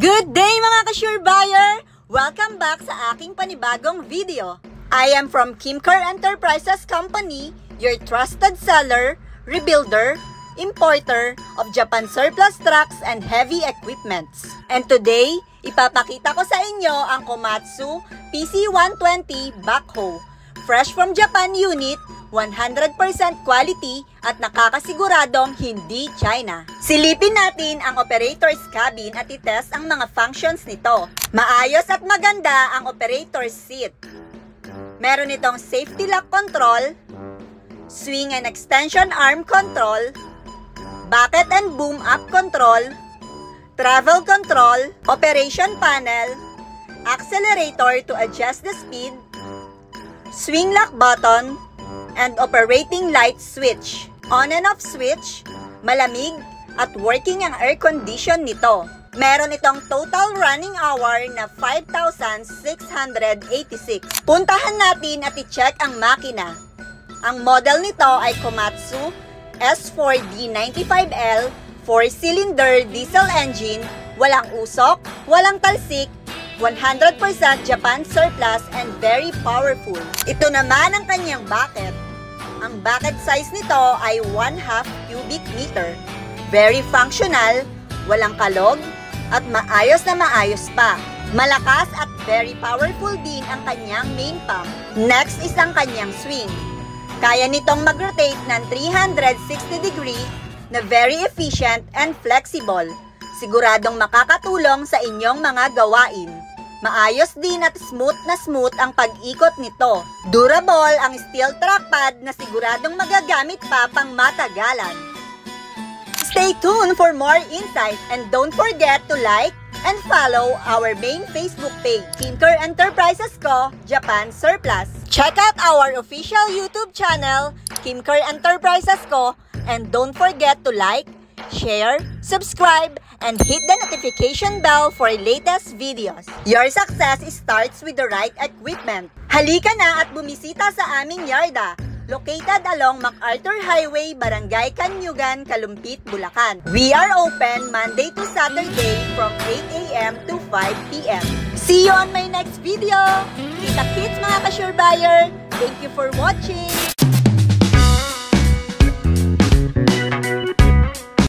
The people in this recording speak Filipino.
Good day mga ka-sure buyer! Welcome back sa aking panibagong video. I am from Kimcar Enterprises Company, your trusted seller, rebuilder, importer of Japan surplus trucks and heavy equipments. And today, ipapakita ko sa inyo ang Komatsu PC120 backhoe. Fresh from Japan unit, 100% quality at nakakasiguradong hindi China. Silipin natin ang operator's cabin at itest ang mga functions nito. Maayos at maganda ang operator's seat. Meron itong safety lock control, swing and extension arm control, bucket and boom up control, travel control, operation panel, accelerator to adjust the speed, swing lock button, and operating light switch. On and off switch, malamig at working ang air condition nito. Meron itong total running hour na 5,686. Puntahan natin at i-check ang makina. Ang model nito ay Komatsu S4D95L 4-cylinder diesel engine, walang usok, walang talsik, 100% Japan surplus and very powerful. Ito naman ang kanyang bucket. Ang bucket size nito ay 1/2 cubic meter. Very functional, walang kalog, at maayos na maayos pa. Malakas at very powerful din ang kanyang main pump. Next is ang kanyang swing. Kaya nitong mag-rotate ng 360 degree na very efficient and flexible. Siguradong makakatulong sa inyong mga gawain. Maayos din at smooth ang pag-ikot nito. Durable ang steel trackpad na siguradong magagamit pa pang matagalan. Stay tuned for more insights and don't forget to like and follow our main Facebook page, Kimcar Enterprises Co. Japan Surplus. Check out our official YouTube channel, Kimcar Enterprises Co. And don't forget to like, share, subscribe, and hit the notification bell for latest videos. Your success starts with the right equipment. Halika na at bumisita sa aming yarda, located along MacArthur Highway, Barangay Kanyugan, Kalumpit, Bulacan. We are open Monday to Saturday from 8 a.m. to 5 p.m. See you on my next video! Kita-kits mga ka-sure buyer! Thank you for watching!